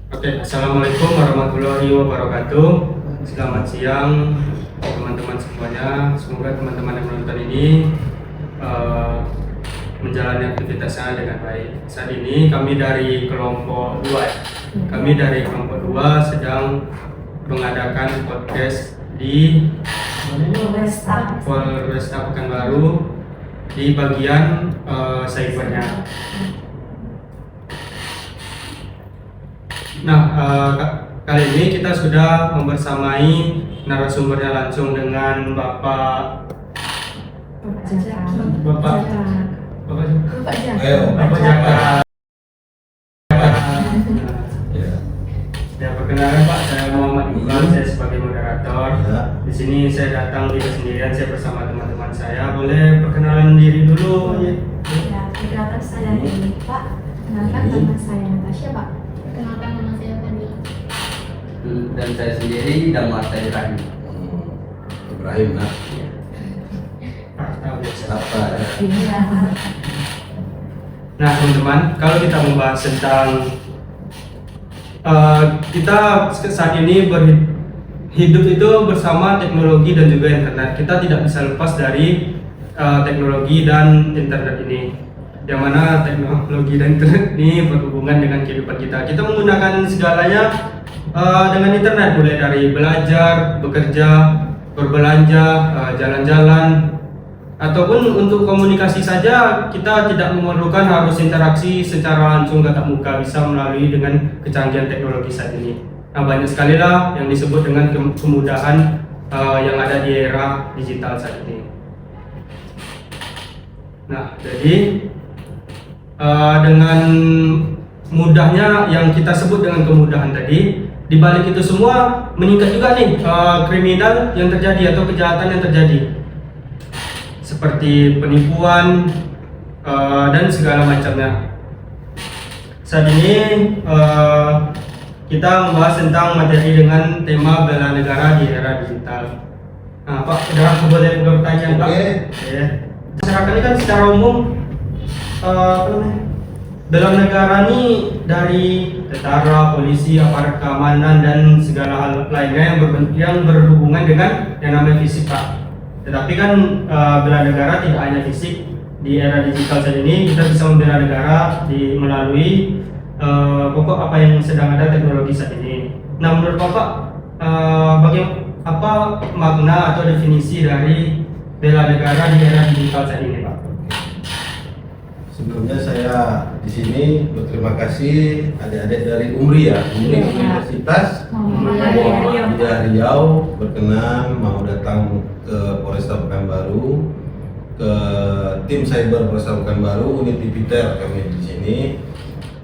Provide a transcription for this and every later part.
Oke, Assalamualaikum warahmatullahi wabarakatuh. Selamat siang teman-teman semuanya. Semoga teman-teman yang menonton ini menjalani aktivitasnya dengan baik. Saat ini kami dari kelompok 2 ya. Kami dari kelompok 2 sedang mengadakan podcast di Polresta Pekanbaru di bagian cybernya. Nah, kali ini kita sudah membersamai narasumbernya langsung dengan Bapak Jaka. Ya, perkenalkan Pak, saya Muhammad Iqbal, saya sebagai moderator. Di sini saya datang tidak sendirian, saya bersama teman-teman saya. Boleh perkenalan diri dulu? Ya, perkenalkan saya Dewi, Pak. Perkenalkan nama saya Natasha, Pak. Perkenalkan nama saya Fadila. Dan saya sendiri Damar Ibrahim. Ibrahim, nah. Apa ya? Nah, teman-teman, kalau kita membahas tentang kita saat ini hidup itu bersama teknologi dan juga internet. Kita tidak bisa lepas dari teknologi dan internet ini, yang mana teknologi dan internet ini berhubungan dengan kehidupan kita. Kita menggunakan segalanya dengan internet, mulai dari belajar, bekerja, berbelanja, jalan-jalan, ataupun untuk komunikasi saja. Kita tidak memerlukan harus interaksi secara langsung tatap muka, bisa melalui dengan kecanggihan teknologi saat ini. Nah, banyak sekali lah yang disebut dengan kemudahan yang ada di era digital saat ini. Nah, jadi dengan mudahnya yang kita sebut dengan kemudahan tadi, di balik itu semua meningkat juga nih kriminal yang terjadi atau kejahatan yang terjadi, seperti penipuan dan segala macamnya. Saat ini kita membahas tentang materi dengan tema bela negara di era digital. Nah, Pak, udah boleh bertanya, Pak? Ya. Masyarakat ini kan secara umum bela negara ini dari tentara, polisi, aparat keamanan dan segala hal lainnya yang berhubungan dengan yang namanya fisik, Pak. Tetapi kan bela negara tidak hanya fisik. Di era digital saat ini kita bisa membela negara melalui pokok apa yang sedang ada teknologi saat ini. Nah, menurut Bapak apa makna atau definisi dari bela negara di era digital saat ini, Pak? Sebelumnya saya di sini berterima kasih adik-adik dari UMRI ya, Universitas Muhammadiyah Riau berkenan mau datang ke Polresta Pekanbaru, ke tim cyber Polresta Pekanbaru, unit Jupiter.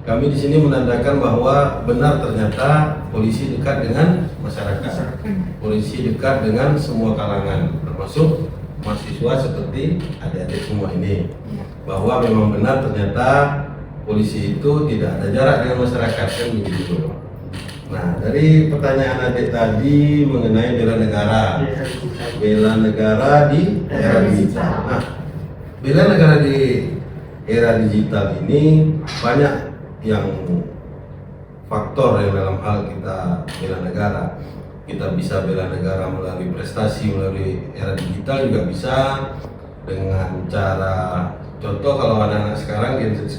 Kami di sini menandakan bahwa benar ternyata polisi dekat dengan masyarakat, polisi dekat dengan semua kalangan, termasuk mahasiswa seperti adik-adik semua ini, bahwa memang benar ternyata polisi itu tidak ada jarak dengan masyarakat, kan begitu. Nah, dari pertanyaan adik tadi mengenai bela negara di era digital. Nah, bela negara di era digital ini banyak yang faktor yang dalam hal kita bela negara. Kita bisa bela negara melalui prestasi, melalui era digital juga bisa dengan cara, contoh kalau anak-anak sekarang, Gen Z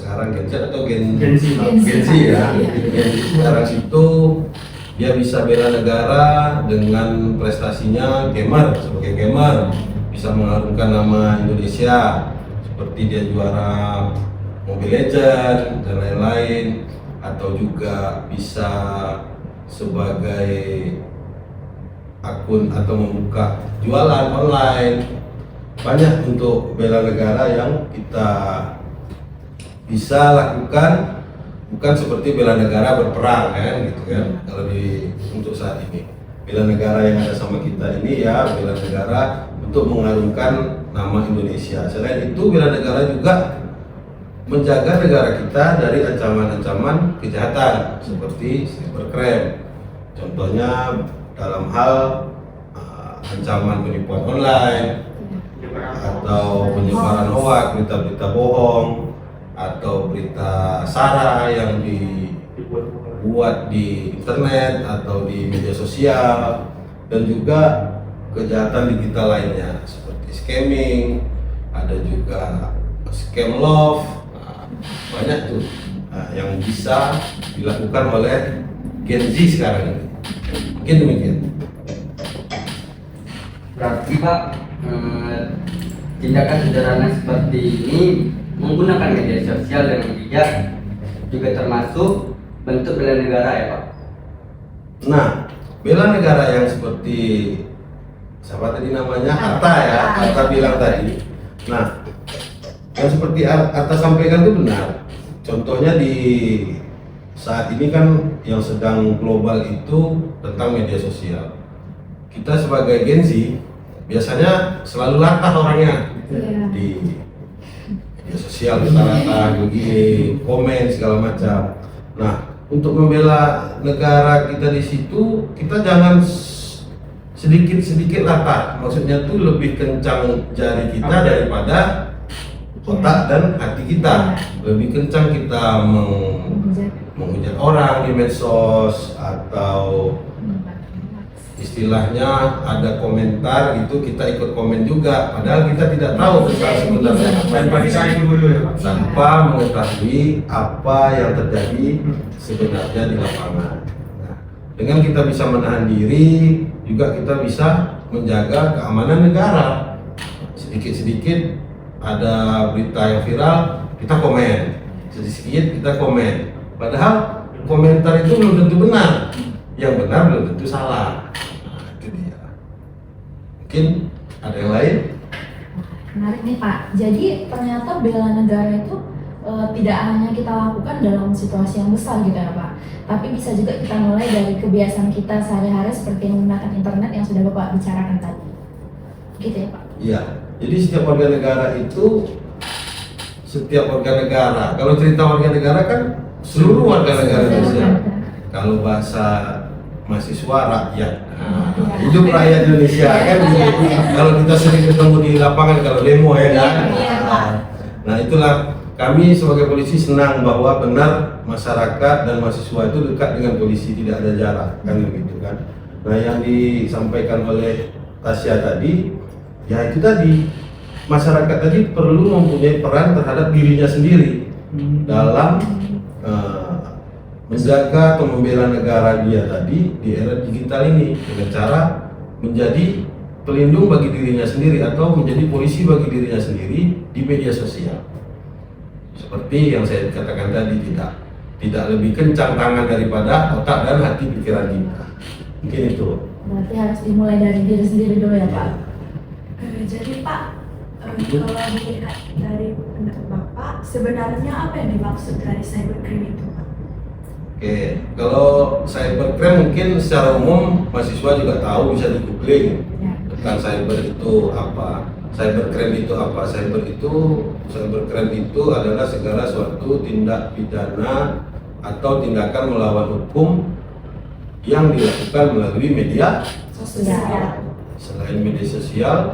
atau Gen Z ya. Gen Z sekarang itu dia bisa bela negara dengan prestasinya sebagai gamer, bisa mengharumkan nama Indonesia seperti dia juara Mobile Legends dan lain-lain, atau juga bisa sebagai akun atau membuka jualan online. Banyak untuk bela negara yang kita bisa lakukan, bukan seperti bela negara berperang kan gitu kan. Kalau untuk saat ini bela negara yang ada sama kita ini ya bela negara untuk mengharumkan nama Indonesia. Selain itu bela negara juga menjaga negara kita dari ancaman-ancaman kejahatan seperti cybercrime. Contohnya dalam hal ancaman penipuan online atau penyebaran hoak, berita-berita bohong atau berita sara yang terbuat di internet atau di media sosial, dan juga kejahatan digital lainnya seperti scamming, ada juga scam love. Nah, banyak tuh yang bisa dilakukan oleh Gen Z sekarang ini. Mungkin demikian. Berarti Pak, tindakan sederhana seperti ini menggunakan media sosial dengan bijak juga termasuk bentuk bela negara ya Pak? Nah, bela negara yang seperti siapa tadi namanya, Atta ya, Atta bilang tadi. Nah, yang seperti Atta sampaikan itu benar. Contohnya di saat ini kan yang sedang global itu tentang media sosial. Kita sebagai Gen Z biasanya selalu latah orangnya di media sosial, kita latah begini, komen segala macam. Nah, untuk membela negara kita di situ, kita jangan sedikit-sedikit latah. Maksudnya tuh lebih kencang jari kita daripada otak dan hati kita. Lebih kencang kita menghujat orang di medsos, atau istilahnya ada komentar gitu kita ikut komen juga, padahal kita tidak tahu tentang sebenarnya Tanpa disayang dulu ya Pak. tanpa mengetahui apa yang terjadi sebenarnya di lapangan. Nah, dengan kita bisa menahan diri, juga kita bisa menjaga keamanan negara. Sedikit-sedikit ada berita yang viral, kita komen. Sedikit kita komen. Padahal komentar itu belum tentu benar. Yang benar belum tentu salah. Nah, itu dia. Mungkin ada yang lain? Menarik nih Pak. Jadi ternyata bela negara itu tidak hanya kita lakukan dalam situasi yang besar gitu ya Pak, tapi bisa juga kita mulai dari kebiasaan kita sehari-hari seperti menggunakan internet yang sudah Bapak bicarakan tadi. Gitu ya Pak? Iya. Jadi setiap warga negara itu, setiap warga negara, kalau cerita warga negara kan seluruh warga negara Indonesia. Kalau bahasa mahasiswa rakyat, hidup rakyat Indonesia kan. Kalau kita sering ketemu di lapangan kalau demo ya kan. Nah, itulah kami sebagai polisi senang bahwa benar masyarakat dan mahasiswa itu dekat dengan polisi, tidak ada jarak kan begitu kan. Nah, yang disampaikan oleh Tasya tadi, ya itu tadi, masyarakat tadi perlu mempunyai peran terhadap dirinya sendiri dalam menjaga atau membela negara dia tadi di era digital ini, dengan cara menjadi pelindung bagi dirinya sendiri atau menjadi polisi bagi dirinya sendiri di media sosial. Seperti yang saya katakan tadi, tidak lebih kencang tangan daripada otak dan hati pikiran kita. Mungkin itu. Berarti harus dimulai dari diri sendiri dulu ya Pak. Jadi Pak, kalau dilihat dari pendapat Bapak, sebenarnya apa yang dimaksud dari cybercrime itu Pak? Oke, kalau cybercrime mungkin secara umum mahasiswa juga tahu, bisa di googling tentang cyber itu apa, cybercrime itu apa. Cybercrime itu adalah segala suatu tindak pidana atau tindakan melawan hukum yang dilakukan melalui media Sosial. Selain media sosial,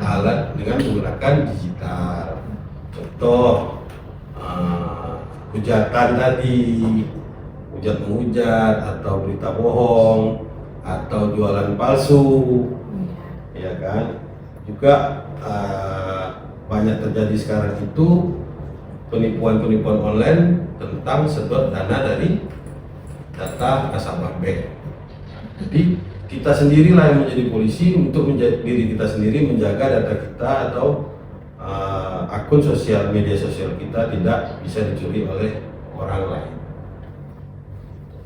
alat dengan menggunakan digital. Contoh hujatan tadi, hujat-menghujat, atau berita bohong, atau jualan palsu, ya kan. Juga banyak terjadi sekarang itu penipuan-penipuan online tentang sedot dana dari data nasabah bank. Jadi kita sendirilah yang menjadi polisi untuk menjadi diri kita sendiri, menjaga data kita atau akun sosial media sosial kita tidak bisa dicuri oleh orang lain.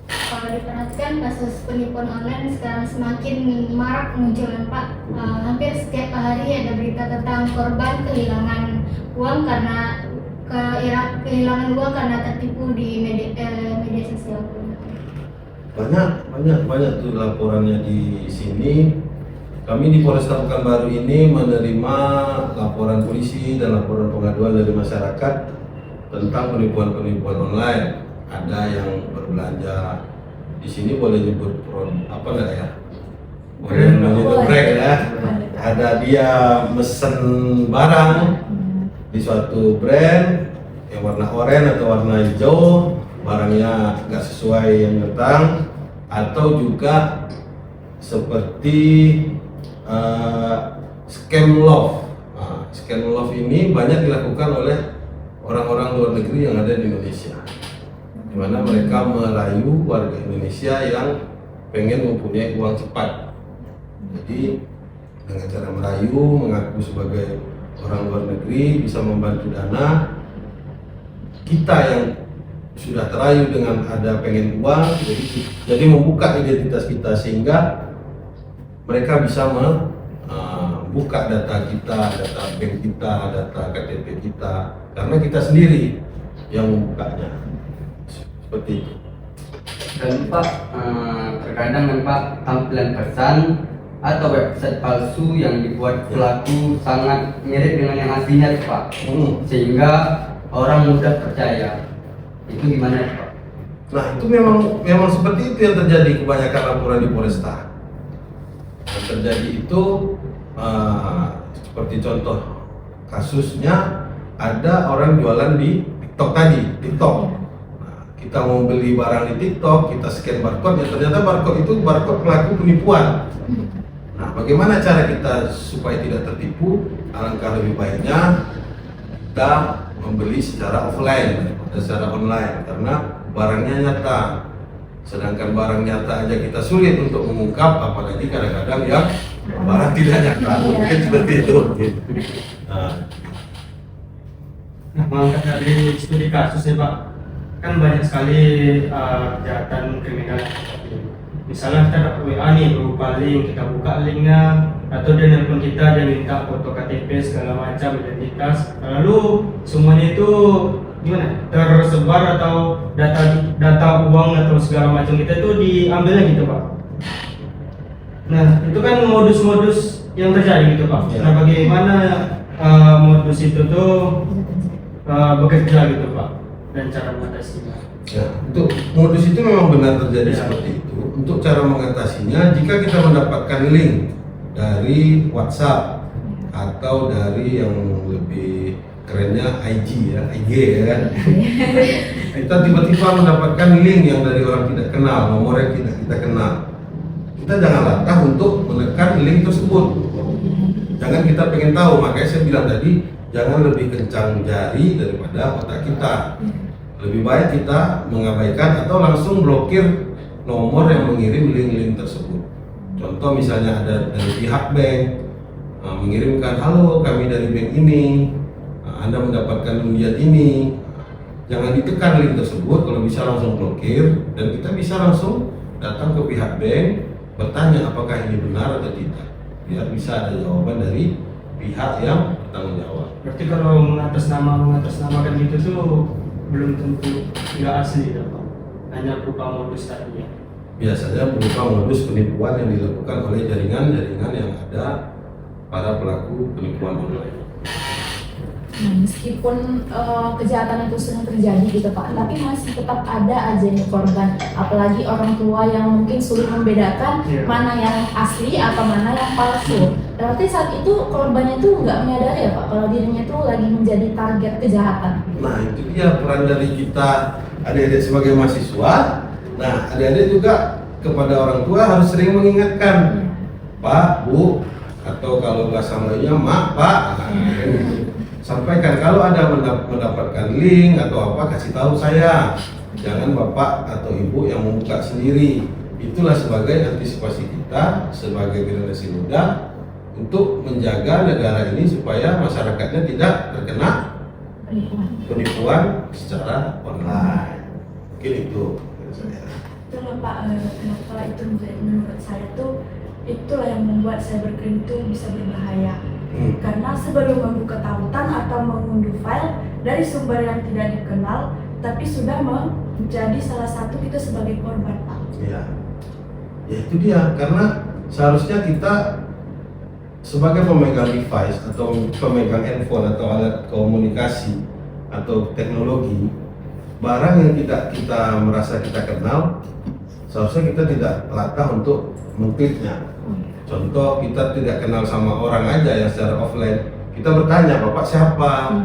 Kalau diperhatikan kasus penipuan online sekarang semakin marak munculnya Pak. Hampir setiap hari ada berita tentang korban kehilangan uang karena tertipu di media sosial. Banyak tuh laporannya di sini. Kami di Polresta Pekanbaru ini menerima laporan polisi dan laporan pengaduan dari masyarakat tentang penipuan-penipuan online. Ada yang berbelanja di sini, boleh nyebut apa enggak ya? Boleh menyebut brand ya. Ada dia mesen barang di suatu brand yang warna oranye atau warna hijau, barangnya nggak sesuai yang datang, atau juga seperti scam love. Nah, scam love ini banyak dilakukan oleh orang-orang luar negeri yang ada di Indonesia, di mana mereka merayu warga Indonesia yang pengen mempunyai uang cepat. Jadi dengan cara merayu, mengaku sebagai orang luar negeri, bisa membantu dana. Kita yang sudah terayu dengan ada pengen uang, jadi membuka identitas kita sehingga mereka bisa membuka data kita, data bank kita, data KTP kita, karena kita sendiri yang membukanya. Seperti itu. Dan Pak, terkadang kan Pak, tampilan pesan atau website palsu yang dibuat pelaku sangat mirip dengan yang aslinya Pak, sehingga orang mudah percaya. Itu gimana Pak? Nah, itu memang seperti itu yang terjadi kebanyakan laporan di Polresta. Yang terjadi itu seperti contoh kasusnya, ada orang jualan di TikTok tadi, TikTok. Nah, kita mau beli barang di TikTok, kita scan barcode, ya ternyata barcode itu barcode pelaku penipuan. Nah, bagaimana cara kita supaya tidak tertipu? Alangkah lebih baiknya kita membeli secara offline daripada secara online, karena barangnya nyata. Sedangkan barang nyata aja kita sulit untuk mengungkap, apalagi kadang-kadang yang barang tidak nyata. Mungkin seperti itu. Nah, mengangkat dari studi kasus ya Pak, kan banyak sekali kejahatan kriminal. Misalnya kita dapat WA nih berupa link, kita buka linknya, atau dia nelpon kita, dia minta foto KTP segala macam, identitas, lalu semuanya itu gimana? Tersebar atau data uang atau segala macam kita itu diambilnya gitu Pak. Nah, itu kan modus-modus yang terjadi gitu Pak. Nah, bagaimana modus itu tuh bekerja gitu Pak, dan cara mengatasinya? Ya, untuk modus itu memang benar terjadi seperti itu. Untuk cara mengatasinya, jika kita mendapatkan link dari WhatsApp atau dari yang lebih kerennya IG ya, IG ya kan. Kita tiba-tiba mendapatkan link yang dari orang tidak kenal, nomor yang tidak kita kenal. Kita jangan latah untuk menekan link tersebut. Jangan kita pengen tahu, makanya saya bilang tadi, jangan lebih kencang jari daripada otak kita. Lebih baik kita mengabaikan atau langsung blokir nomor yang mengirim link-link tersebut. Contoh misalnya ada dari pihak bank mengirimkan, halo kami dari bank ini, Anda mendapatkan undian ini. Jangan ditekan link tersebut, kalau bisa langsung blokir, dan kita bisa langsung datang ke pihak bank bertanya apakah ini benar atau tidak, biar bisa ada jawaban dari pihak yang bertanggung jawab. Berarti kalau mengatasnamakan gitu tuh belum tentu nggak asli ya Pak, hanya berupa modus tadi ya. Biasanya berupa modus penipuan yang dilakukan oleh jaringan-jaringan yang ada para pelaku penipuan online. Nah, meskipun kejahatan itu sering terjadi gitu Pak, tapi masih tetap ada aja nih korban, apalagi orang tua yang mungkin sulit membedakan mana yang asli atau mana yang palsu. Berarti saat itu korbannya itu nggak menyadari ya Pak, kalau dirinya itu lagi menjadi target kejahatan. Nah, itu dia peran dari kita adik-adik sebagai mahasiswa. Nah, adik-adik juga kepada orang tua harus sering mengingatkan, Pak, Bu, atau kalau bahasa Melayunya Mak, Pak. Sampaikan kalau ada mendapatkan link atau apa, kasih tahu saya. Jangan Bapak atau Ibu yang membuka sendiri. Itulah sebagai antisipasi kita sebagai generasi muda untuk menjaga negara ini supaya masyarakatnya tidak terkena penipuan secara online. Mungkin itu dari saya. Itulah Pak, kenapa itu menurut saya tuh itulah yang membuat cybercrime itu bisa berbahaya. Karena sebelum membuka tautan atau mengunduh file dari sumber yang tidak dikenal, tapi sudah menjadi salah satu kita sebagai korban Pak. Ya, ya itu dia. Karena seharusnya kita sebagai pemegang device atau pemegang handphone atau alat komunikasi atau teknologi, barang yang tidak kita merasa kita kenal, seharusnya kita tidak latah untuk mengkliknya. Contoh, kita tidak kenal sama orang aja yang secara offline, kita bertanya, Bapak siapa?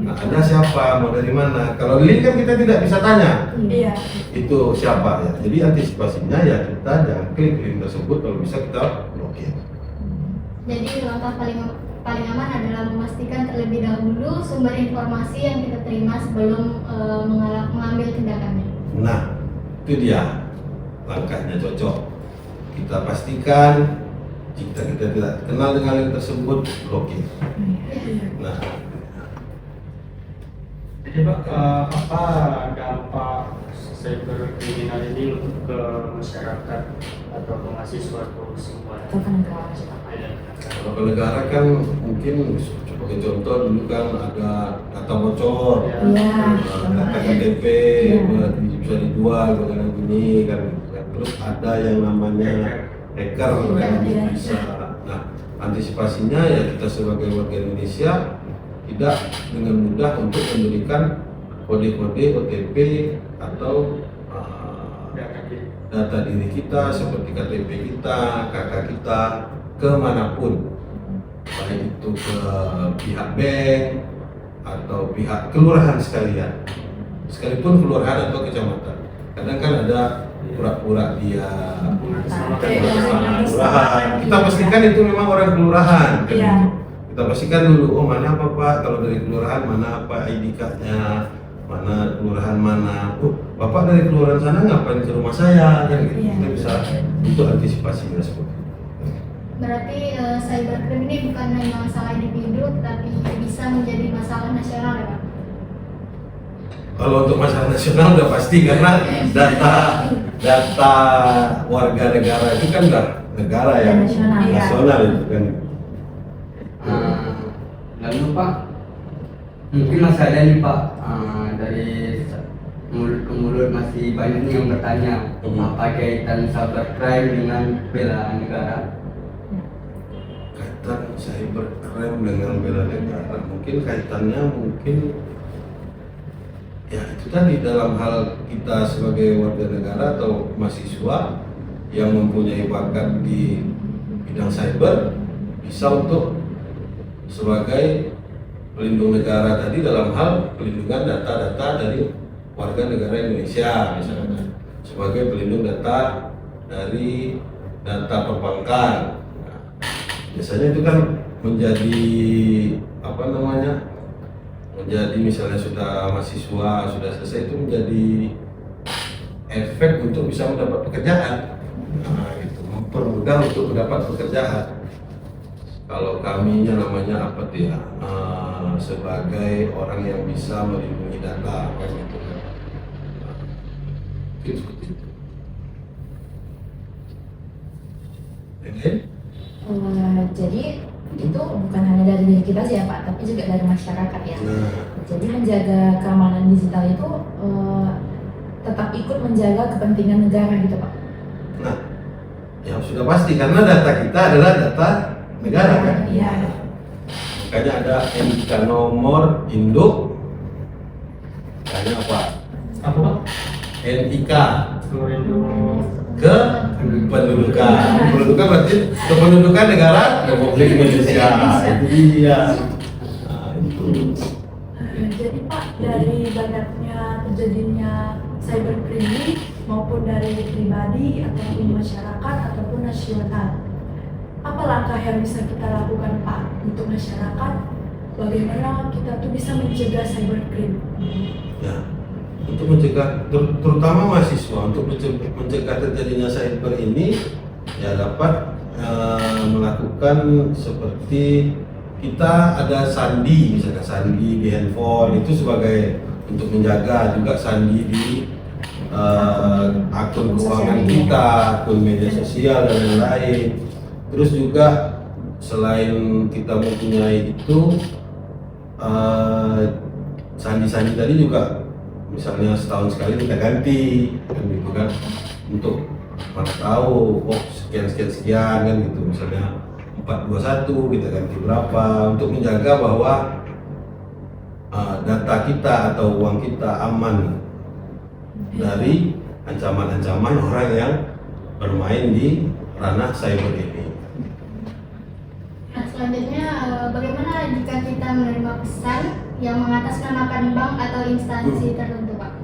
Nah, Anda siapa, mau dari mana? Kalau link kan kita tidak bisa tanya Iya. itu siapa ya. Jadi antisipasinya ya kita jangan klik link tersebut, kalau bisa kita blokir. Jadi langkah paling aman adalah memastikan terlebih dahulu sumber informasi yang kita terima sebelum mengambil tindakannya. Nah, itu dia langkahnya cocok. Kita pastikan jika kita tidak kenal dengan link tersebut, blokir. Nah, Jadi Pak, apa dampak cyberkriminal ini untuk ke masyarakat atau ke mahasiswa atau semua? Atau ke negara kita. kalau ke negara kan mungkin sebagai contoh dulu kan ada data bocor, Iya. data KTP Iya. bisa dijual dengan gini kan. Terus ada yang namanya hacker yang bisa. Nah, antisipasinya ya kita sebagai warga Indonesia tidak dengan mudah untuk memberikan kode-kode OTP atau data diri kita seperti KTP kita, KK kita kemanapun, baik itu ke pihak bank atau pihak kelurahan sekalian, sekalipun kelurahan atau kecamatan. Kadang kan ada pura-pura dia kelurahan. Kita pastikan itu memang orang kelurahan. Iya. Kita pastikan dulu, oh mana apa Pak, kalau dari kelurahan mana apa ID card-nya, mana kelurahan mana. Oh, Bapak dari kelurahan sana ngapain ke rumah saya kan gitu. Iya. Kita bisa untuk antisipasinya seperti itu. Berarti cybercrime ini bukan hanya masalah individu, tetapi bisa menjadi masalah nasional ya Pak? Kalau untuk masalah nasional udah pasti karena data warga negara itu kan udah negara ya, Nasional. nasional itu kan. Lalu Pak, mungkin masih ada nih Pak, dari mulut ke mulut masih banyak nih yang bertanya apa kaitan cybercrime dengan bela negara? Kaitan cybercrime dengan bela negara, mungkin kaitannya ya itu tadi dalam hal kita sebagai warga negara atau mahasiswa yang mempunyai bakat di bidang cyber bisa untuk sebagai pelindung negara tadi dalam hal pelindungan data-data dari warga negara Indonesia misalnya, sebagai pelindung data dari data perbankan. Nah, biasanya itu kan menjadi menjadi misalnya sudah mahasiswa sudah selesai itu menjadi efek untuk bisa mendapat pekerjaan. Nah, itu mempermudah untuk mendapat pekerjaan. Kalau kaminya namanya apa tuh ya, sebagai orang yang bisa melindungi data kan gitu kan. Mungkin seperti itu. Yang lain? Jadi itu bukan hanya dari diri kita sih ya Pak, tapi juga dari masyarakat ya. Nah, Jadi menjaga keamanan digital itu tetap ikut menjaga kepentingan negara gitu Pak. nah, ya sudah pasti karena data kita adalah data negara kan. Iya. Makanya ada NIK nomor induk, makanya apa? Apa Pak? NIK Kemudian kependudukan. Kependudukan berarti kependudukan negara Republik Indonesia. Itu dia. Nah, itu. Jadi Pak, dari banyaknya terjadinya cybercrime maupun dari pribadi ataupun masyarakat ataupun nasional, apa langkah yang bisa kita lakukan Pak untuk masyarakat? Bagaimana kita tuh bisa mencegah cybercrime? Ya, untuk mencegah terutama mahasiswa untuk mencegah terjadinya cyber ini ya dapat melakukan seperti kita ada sandi, misalnya sandi di handphone itu sebagai untuk menjaga, juga sandi di akun keuangan kita, akun media sosial dan lain-lain. Terus juga selain kita mempunyai itu sandi-sandi tadi juga misalnya setahun sekali kita ganti kan gitu kan, untuk mana tahu oh sekian kan gitu, misalnya 421 kita ganti berapa, untuk menjaga bahwa data kita atau uang kita aman dari ancaman-ancaman orang yang bermain di ranah cyber ini. Selanjutnya, bagaimana jika kita menerima pesan yang mengatasnamakan bank atau instansi tertentu, Pak?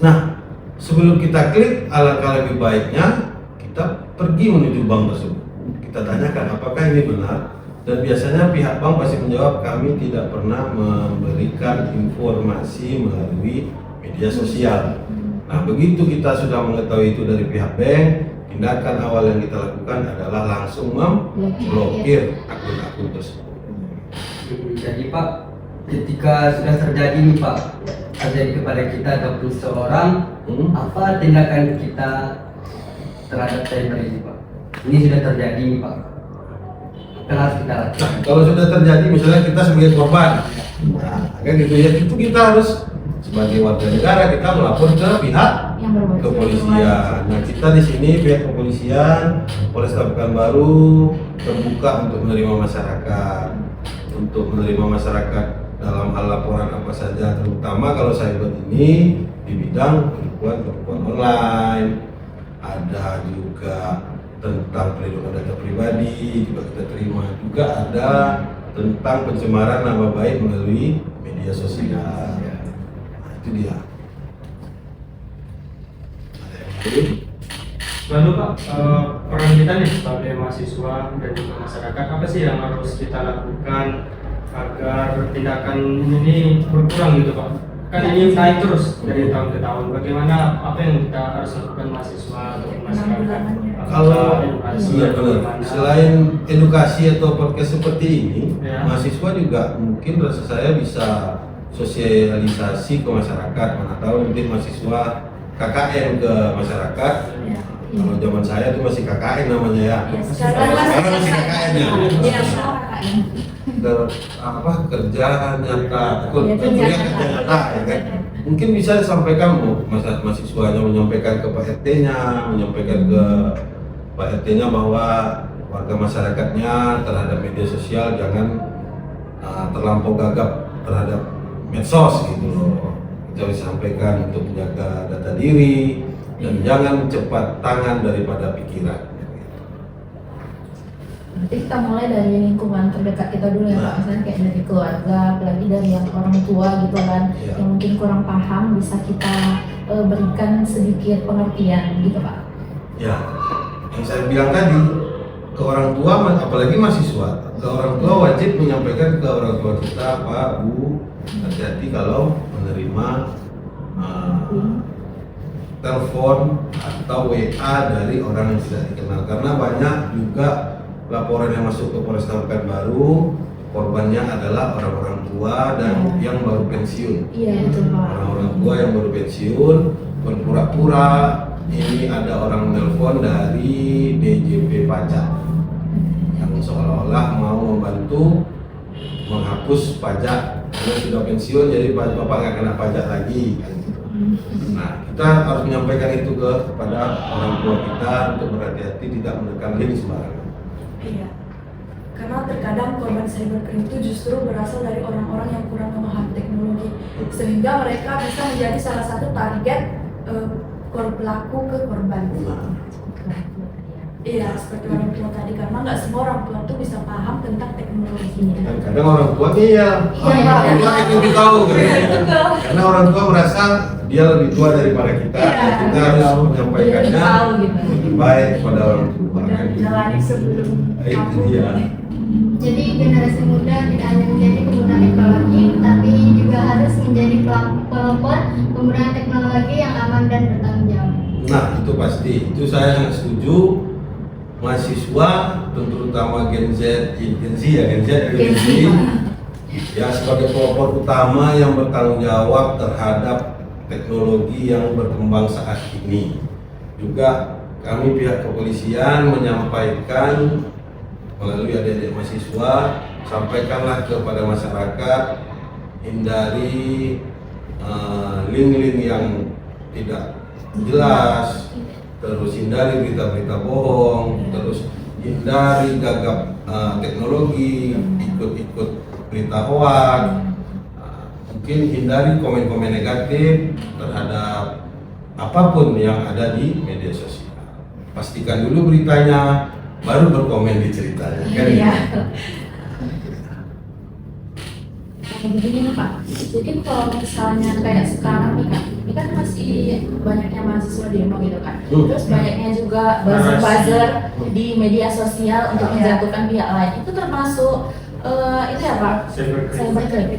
Nah, sebelum kita klik, alangkah lebih baiknya kita pergi menuju bank tersebut. Kita tanyakan apakah ini benar, dan biasanya pihak bank pasti menjawab kami tidak pernah memberikan informasi melalui media sosial. Nah, begitu kita sudah mengetahui itu dari pihak bank, tindakan awal yang kita lakukan adalah langsung memblokir akun-akun tersebut. Jadi Pak, ketika sudah terjadi nih Pak, terjadi kepada kita ataupun seorang, apa tindakan kita terhadap cyber ini Pak? Ini sudah terjadi nih Pak, apa yang harus kita lakukan? Nah, kalau sudah terjadi misalnya kita sebagai korban, nah, kan gitu ya, itu kita harus sebagai warga negara kita melapor ke pihak Yang berwajib. kepolisian. Nah, kita di sini pihak kepolisian Polresta Pekanbaru terbuka untuk menerima masyarakat dalam hal laporan apa saja, terutama kalau cyber ini di bidang penipuan online, ada juga tentang perlindungan data pribadi juga kita terima, juga ada tentang pencemaran nama baik melalui media sosial. Nah, itu dia. Lalu Pak, peran kita nih sebagai mahasiswa dan juga masyarakat, apa sih yang harus kita lakukan agar tindakan ini berkurang gitu Pak? Kan ini naik terus dari tahun ke tahun. Bagaimana, apa yang kita harus lakukan mahasiswa atau masyarakat? Kalau edukasi iya atau benar. gimana? Selain edukasi atau podcast seperti ini, Ya. mahasiswa juga mungkin rasa saya bisa sosialisasi ke masyarakat. Mana tahu nanti mahasiswa KKN ke masyarakat. Ya. Kalau zaman saya itu masih KKN namanya ya. Ya, Sekarang masih KKN ya. Ya, Kerja nyata, Ya, kerja kerja nyata. nyata ya kan. Mungkin bisa disampaikan mahasiswanya menyampaikan ke Pak RT-nya, menyampaikan ke Pak RT-nya bahwa warga masyarakatnya terhadap media sosial jangan terlampau gagap terhadap medsos gitu loh. Kita bisa sampaikan untuk menjaga data diri dan jangan cepat tangan daripada pikiran. Nanti kita mulai dari lingkungan terdekat kita dulu ya Pak, misalnya kayak dari keluarga, apalagi dari yang orang tua gitu kan, Iya. yang mungkin kurang paham bisa kita berikan sedikit pengertian gitu Pak. Ya, yang saya bilang tadi, ke orang tua, apalagi mahasiswa, ke orang tua wajib menyampaikan ke orang tua kita, Pak, Bu, hati-hati kalau menerima telepon atau WA dari orang yang tidak dikenal, karena banyak juga laporan yang masuk ke Polresta Pekanbaru, korbannya adalah orang-orang tua dan yang baru pensiun. Iya betul Pak. Orang-orang tua yang baru pensiun berpura-pura ini ada orang nelpon dari DJP pajak yang seolah-olah mau membantu menghapus pajak karena sudah pensiun, jadi bapak nggak kena pajak lagi kan gitu. Nah, kita harus menyampaikan itu kepada orang tua kita untuk berhati-hati tidak menekan link sembarangan. Iya, karena terkadang korban cybercrime itu justru berasal dari orang-orang yang kurang memahami teknologi, sehingga mereka bisa menjadi salah satu target pelaku ke korban. Iya, seperti orang tua tadi, karena nggak semua orang tua tuh bisa paham tentang teknologi. Dan kadang orang tua iya, Iya, orang tua itu tahu kan? Karena orang tua merasa dia lebih tua daripada kita, Iya. kita harus menyampaikannya Jadi tahu gitu. lebih baik kepada orang tua. Dan jalani sebelum Itu kamu. dia. Jadi generasi muda tidak hanya menjadi pengguna teknologi, tapi juga harus menjadi pelopor penggunaan teknologi yang aman dan bertanggung jawab. Nah, itu pasti, itu saya sangat setuju. Mahasiswa, terutama Gen Z ya sebagai pelopor utama yang bertanggung jawab terhadap teknologi yang berkembang saat ini. Juga kami pihak kepolisian menyampaikan melalui adik-adik mahasiswa, sampaikanlah kepada masyarakat, hindari link-link yang tidak jelas, terus hindari berita-berita bohong, terus hindari gagap teknologi, ikut-ikut berita hoax, mungkin hindari komen-komen negatif terhadap apapun yang ada di media sosial. Pastikan dulu beritanya, baru berkomen di ceritanya. Kan? Iya. begini nih Pak. Jadi kalau misalnya kayak sekarang nih Kak, ini kan masih banyaknya mahasiswa demo gitu kan. Terus banyaknya juga buzzer-buzzer di media sosial untuk menjatuhkan pihak lain. Itu termasuk itu ya Pak? Cybercrime.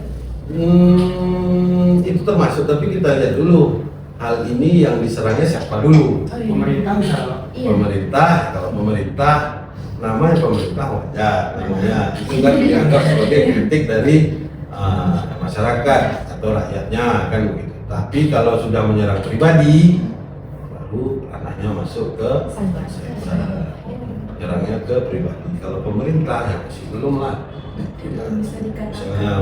Itu termasuk, tapi kita lihat dulu hal ini yang diserangnya siapa dulu. Oh, iya. Pemerintah misalnya. Iya. Pemerintah, kalau pemerintah namanya pemerintah wajar, namanya itu kan dianggap sebagai kritik dari masyarakat atau rakyatnya kan begitu. Tapi kalau sudah menyerang pribadi, baru ranahnya masuk ke Cyber. menyerangnya ke pribadi. Kalau pemerintah ya masih belum lah. Bisa dikatakan. Misalnya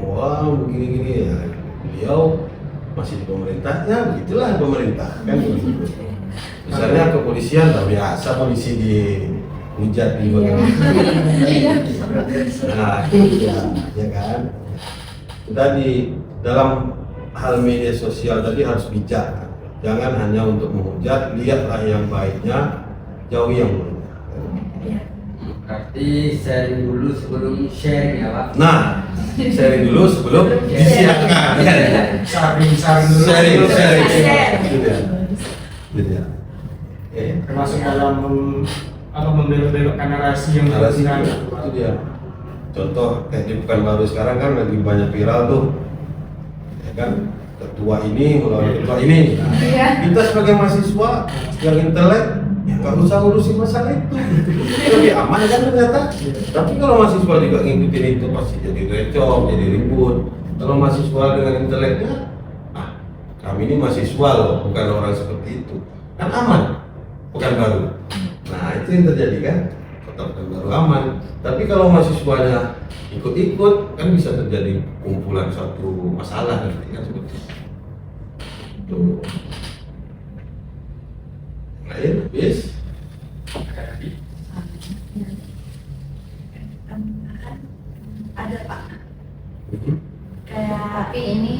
wah begini-gini ya, beliau masih di pemerintah, ya begitulah pemerintah kan begitu. Misalnya kepolisian, tak biasa polisi dihujat di nah ya kan. Tadi dalam hal media sosial tadi harus bijak, jangan hanya untuk menghujat, lihatlah yang baiknya, jauhi yang buruknya. Berarti sharing dulu sebelum sharing ya Pak. Nah, sharing dulu sebelum disiarkan. Saring dulu. Sharing. Share. Gitu ya. Gitu ya. Oke. Termasuk dalam membelok-belokkan narasi yang Narasi berlebihan. itu dia. Contoh kayak di Pekanbaru sekarang kan lagi banyak viral tuh, ya kan, ketua ini melawan ketua ini. Nah, Iya. kita sebagai mahasiswa yang intelek, ya nggak usah ngurusin masalah itu. Lebih aman kan ternyata. Tapi kalau mahasiswa juga ngikutin itu pasti jadi recok, jadi ribut. Kalau mahasiswa dengan inteleknya, kami ini mahasiswa loh, bukan orang seperti itu. Kan aman, Pekanbaru. Nah itu yang terjadi kan, kota Pekanbaru aman. Tapi kalau mahasiswanya ikut-ikut, kan bisa terjadi kumpulan satu masalah nanti kan seperti itu. Lain, bis. Ada Pak. Kayak Tapi ini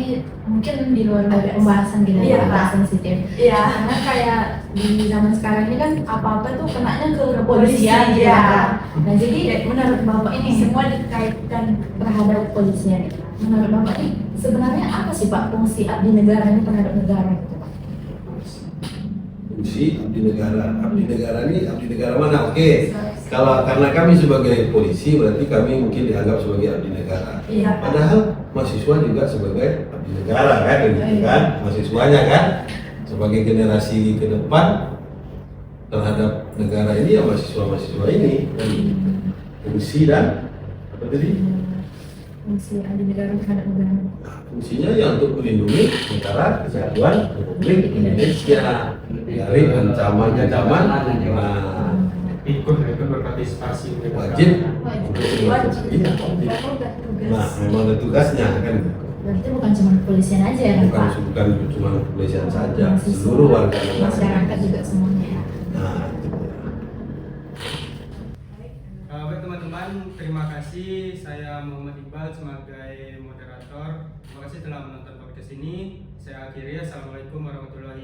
mungkin di luar dari pembahasan kita Iya, Pak, Pak. sensitif. Iya. Karena kayak di zaman sekarang ini kan apa-apa tuh kenanya ke kepolisian gitu Iya. kan. Nah jadi menurut Bapak ini semua dikaitkan. terhadap kepolisian itu, menurut Bapak ini sebenarnya apa sih Pak fungsi abdi negara ini terhadap negara gitu Pak? Fungsi abdi negara ini abdi negara mana? Oke, kalau karena kami sebagai polisi berarti kami mungkin dianggap sebagai abdi negara. Iya, Pak. Padahal mahasiswa juga sebagai abdi negara kan, gitu kan, mahasiswanya kan sebagai generasi ke depan terhadap negara ini ya mahasiswa ini kan. Fungsi dan apa tadi? Fungsi abdi negara terhadap negara. Nah, fungsinya ya untuk melindungi negara kesatuan Republik Indonesia dari ancaman-ancaman. Nah, ikut berpartisipasi. wajib untuk Wajib. iya, wajib. Bapak udah tugas. Nah, memang ada tugasnya kan. Berarti bukan cuma kepolisian aja ya kan Pak? Bukan cuma kepolisian saja, Mahasiswa, seluruh warga negara. masyarakat juga semuanya ya. Nah, itu dia. Baik teman-teman, terima kasih. Saya Muhammad Iqbal sebagai moderator. Terima kasih telah menonton podcast ini. Saya akhiri. Assalamualaikum warahmatullahi